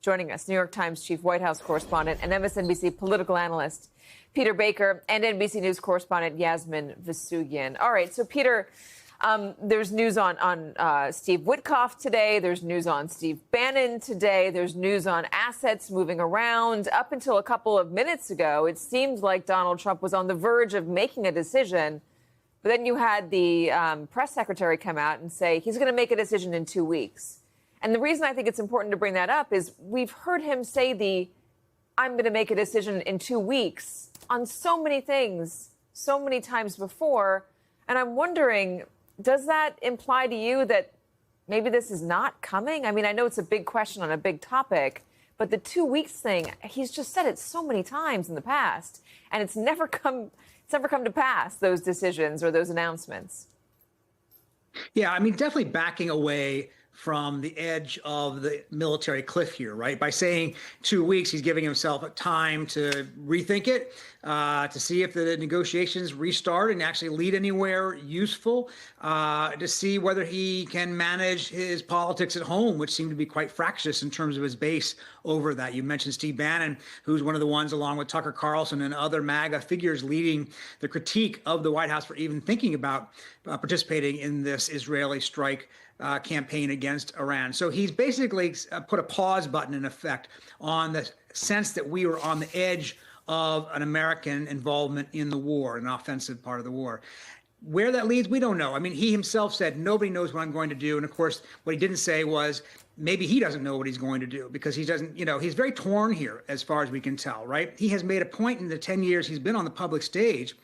Joining us, New York Times chief White House correspondent and MSNBC political analyst Peter Baker and NBC News correspondent Yasmin Vasugian. All right, so Peter, there's news on Steve Witkoff today. There's news on Steve Bannon today. There's news on assets moving around. Up until a couple of minutes ago, it seemed like Donald Trump was on the verge of making a decision. But then you had the press secretary come out and say he's going to make a decision in 2 weeks. And the reason I think it's important to bring that up is we've heard him say I'm going to make a decision in 2 weeks on so many things, so many times before. And I'm wondering, does that imply to you that maybe this is not coming? I mean, I know it's a big question on a big topic, but the 2 weeks thing, he's just said it so many times in the past, and it's never come to pass, those decisions or those announcements. Yeah, I mean, definitely backing away from the edge of the military cliff here, right? By saying 2 weeks, he's giving himself time to rethink it, to see if the negotiations restart and actually lead anywhere useful, to see whether he can manage his politics at home, which seem to be quite fractious in terms of his base over that. You mentioned Steve Bannon, who's one of the ones, along with Tucker Carlson and other MAGA figures, leading the critique of the White House for even thinking about participating in this Israeli strike campaign against Iran. So he's basically put a pause button in effect on the sense that we were on the edge of an American involvement in the war, an offensive part of the war. Where that leads, we don't know. I mean, he himself said, nobody knows what I'm going to do. And of course, what he didn't say was maybe he doesn't know what he's going to do, because he doesn't, he's very torn here as far as we can tell, right? He has made a point in the 10 years he's been on the public stage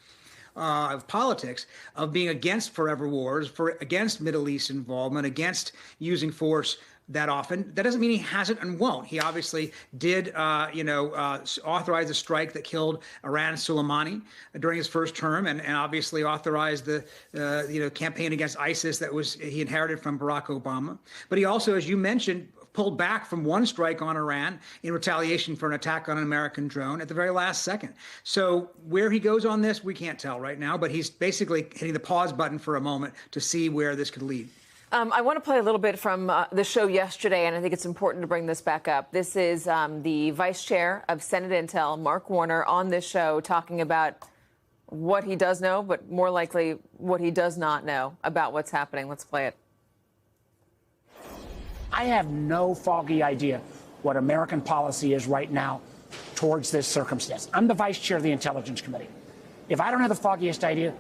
of politics, of being against forever wars, against Middle East involvement, against using force that often. That doesn't mean he hasn't and won't. He obviously did, authorize a strike that killed Iran Soleimani during his first term, and obviously authorized the campaign against ISIS that he inherited from Barack Obama. But he also, as you mentioned, pulled back from one strike on Iran in retaliation for an attack on an American drone at the very last second. So where he goes on this, we can't tell right now, but he's basically hitting the pause button for a moment to see where this could lead. I want to play a little bit from the show yesterday, and I think it's important to bring this back up. This is the vice chair of Senate Intel, Mark Warner, on this show talking about what he does know, but more likely what he does not know about what's happening. Let's play it. I have no foggy idea what American policy is right now towards this circumstance. I'm the vice chair of the Intelligence Committee. If I don't have the foggiest idea,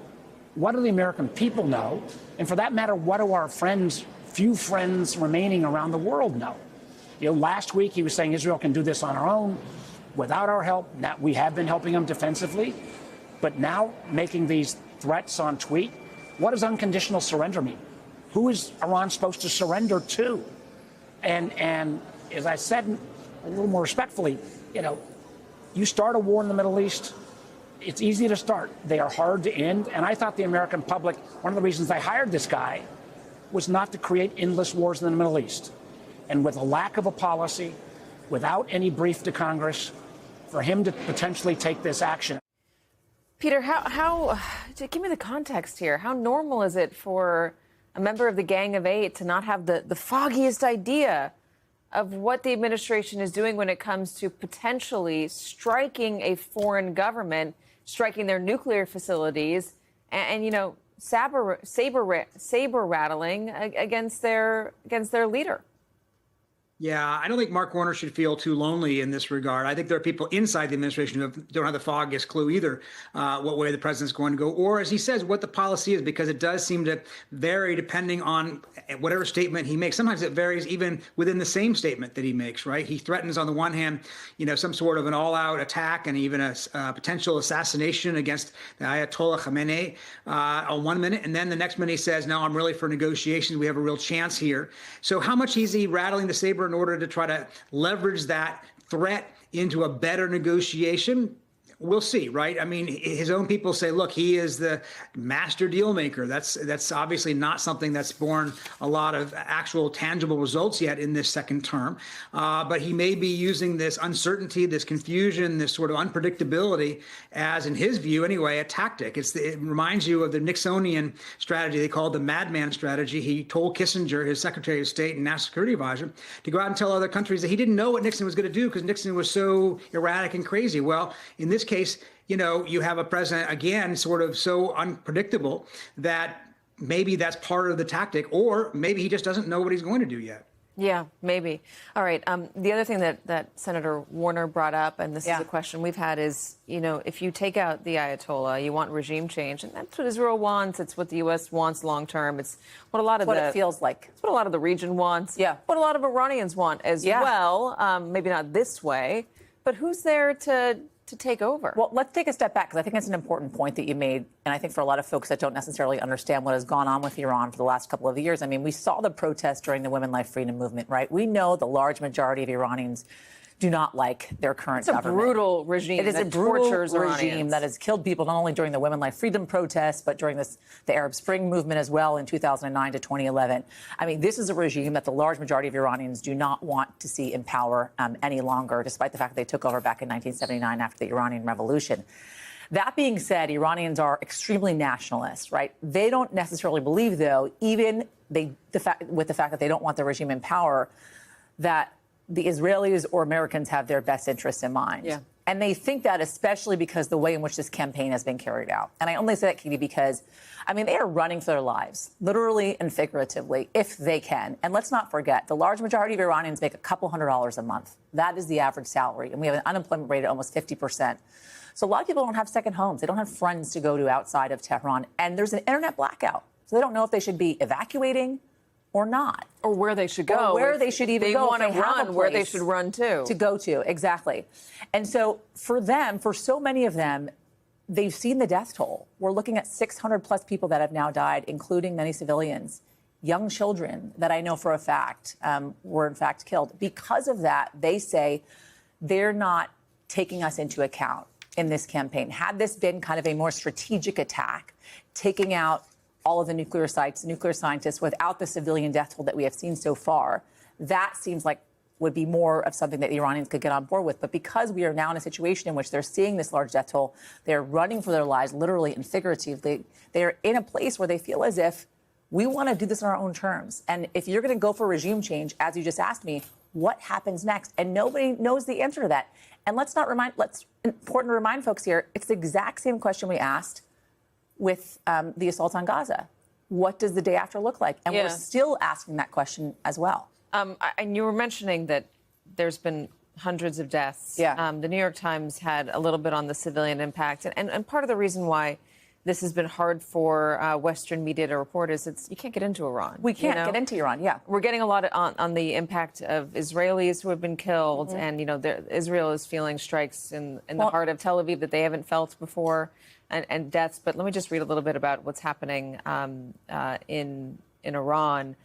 what do the American people know? And for that matter, what do our few friends remaining around the world know? Last week he was saying Israel can do this on our own without our help. Now, we have been helping them defensively, but now making these threats on tweet. What does unconditional surrender mean? Who is Iran supposed to surrender to? And as I said a little more respectfully, you start a war in the Middle East, it's easy to start. They are hard to end. And I thought the American public, one of the reasons I hired this guy was not to create endless wars in the Middle East. And with a lack of a policy, without any brief to Congress, for him to potentially take this action. Peter, how give me the context here. How normal is it for a member of the Gang of Eight to not have the foggiest idea of what the administration is doing when it comes to potentially striking a foreign government, striking their nuclear facilities, and saber rattling against their leader? Yeah, I don't think Mark Warner should feel too lonely in this regard. I think there are people inside the administration who don't have the foggiest clue either what way the president's going to go, or, as he says, what the policy is, because it does seem to vary depending on whatever statement he makes. Sometimes it varies even within the same statement that he makes, right? He threatens on the one hand, some sort of an all-out attack and even a potential assassination against the Ayatollah Khamenei on 1 minute, and then the next minute he says, no, I'm really for negotiations. We have a real chance here. So how much is he rattling the saber in order to try to leverage that threat into a better negotiation? We'll see, right? I mean, his own people say, look, he is the master deal maker. That's obviously not something that's borne a lot of actual tangible results yet in this second term. But he may be using this uncertainty, this confusion, this sort of unpredictability as, in his view anyway, a tactic. It reminds you of the Nixonian strategy they called the madman strategy. He told Kissinger, his Secretary of State and National Security Advisor, to go out and tell other countries that he didn't know what Nixon was going to do because Nixon was so erratic and crazy. Well, in this case, you have a president, again, sort of so unpredictable that maybe that's part of the tactic, or maybe he just doesn't know what he's going to do yet. Yeah, maybe. All right. The other thing that Senator Warner brought up, and this is a question we've had, is, if you take out the Ayatollah, you want regime change, and that's what Israel wants. It's what the U.S. wants long term. It's what a lot of it feels like. It's what a lot of the region wants. Yeah. What a lot of Iranians want as well. Maybe not this way, but who's there to take over? Well, let's take a step back, because I think it's an important point that you made. And I think for a lot of folks that don't necessarily understand what has gone on with Iran for the last couple of years, I mean, we saw the protests during the Women Life Freedom movement, right? We know the large majority of Iranians do not like their current government. It's a brutal regime. It is that a brutal tortures regime Iranians. that has killed people not only during the Women Life Freedom protests, but during the Arab Spring movement as well in 2009 to 2011. I mean, this is a regime that the large majority of Iranians do not want to see in power any longer, despite the fact that they took over back in 1979 after the Iranian Revolution. That being said, Iranians are extremely nationalist, right? They don't necessarily believe, though, with the fact that they don't want the regime in power, that the Israelis or Americans have their best interests in mind. Yeah. And they think that especially because the way in which this campaign has been carried out. And I only say that, Katie, because, I mean, they are running for their lives, literally and figuratively, if they can. And let's not forget, the large majority of Iranians make a couple $100s a month. That is the average salary. And we have an unemployment rate of almost 50%. So a lot of people don't have second homes. They don't have friends to go to outside of Tehran. And there's an internet blackout. So they don't know if they should be evacuating or not. Or where they should go. Or where they should even go. They want to run where they place should run to. To go to, exactly. And so for them, for so many of them, they've seen the death toll. We're looking at 600 plus people that have now died, including many civilians, young children that I know for a fact were in fact killed. Because of that, they say they're not taking us into account in this campaign. Had this been kind of a more strategic attack, taking out all of the nuclear sites, nuclear scientists, without the civilian death toll that we have seen so far, that seems like would be more of something that the Iranians could get on board with. But because we are now in a situation in which they're seeing this large death toll, they're running for their lives, literally and figuratively. They're in a place where they feel as if we want to do this on our own terms. And if you're going to go for regime change, as you just asked me, what happens next? And nobody knows the answer to that. And important to remind folks here, it's the exact same question we asked with the assault on Gaza. What does the day after look like? And we're still asking that question as well. And you were mentioning that there's been hundreds of deaths. Yeah. The New York Times had a little bit on the civilian impact. And part of the reason why this has been hard for Western media to report is you can't get into Iran. We can't get into Iran, yeah. We're getting a lot on the impact of Israelis who have been killed. And, Israel is feeling strikes in the heart of Tel Aviv that they haven't felt before, and deaths. But let me just read a little bit about what's happening in Iran.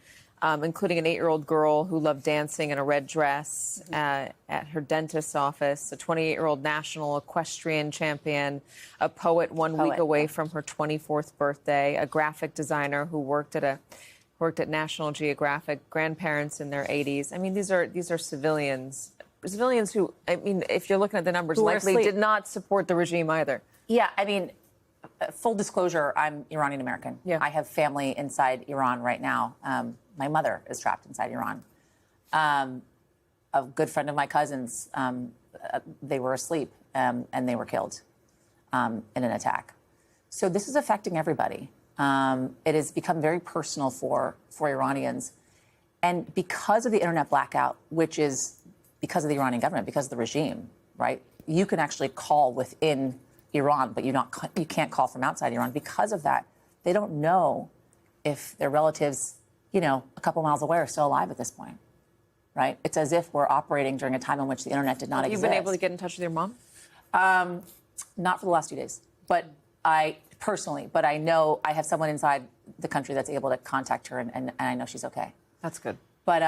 Including an 8-year-old girl who loved dancing in a red dress at her dentist's office, a 28-year-old national equestrian champion, a poet one week away from her 24th birthday, a graphic designer who worked at National Geographic, grandparents in their 80s. I mean, these are civilians who, I mean, if you're looking at the numbers, likely did not support the regime either. Yeah, I mean, full disclosure, I'm Iranian American. Yeah. I have family inside Iran right now. My mother is trapped inside Iran. A good friend of my cousin's, they were asleep and they were killed in an attack. So this is affecting everybody. It has become very personal for Iranians. And because of the internet blackout, which is because of the Iranian government, because of the regime, right? You can actually call within Iran, but you can't call from outside Iran. Because of that, they don't know if their relatives, a couple miles away are still alive at this point, right? It's as if we're operating during a time in which the internet did not exist. You've been able to get in touch with your mom? Not for the last 2 days, but I know I have someone inside the country that's able to contact her, and I know she's okay. That's good. But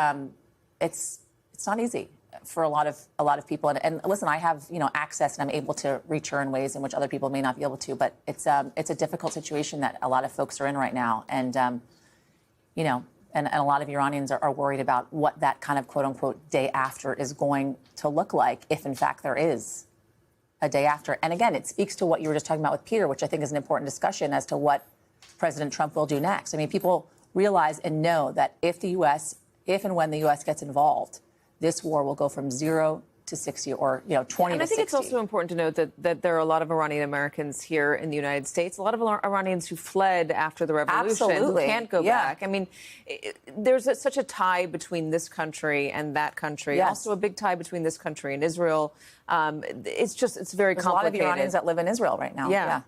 it's it's not easy for a lot of people. And listen, I have access, and I'm able to reach her in ways in which other people may not be able to. But it's a difficult situation that a lot of folks are in right now, and and a lot of Iranians are worried about what that kind of quote unquote day after is going to look like, if in fact there is a day after. And again, it speaks to what you were just talking about with Peter, which I think is an important discussion as to what President Trump will do next. I mean, people realize and know that if and when the U.S. gets involved, this war will go from 0 to 60 or 20 to 60. And I think it's also important to note that there are a lot of Iranian Americans here in the United States, a lot of Iranians who fled after the revolution, Absolutely. who can't go back. I mean, there's such a tie between this country and that country. Yes. Also a big tie between this country and Israel. It's very There's complicated. a lot of Iranians that live in Israel right now. Yeah.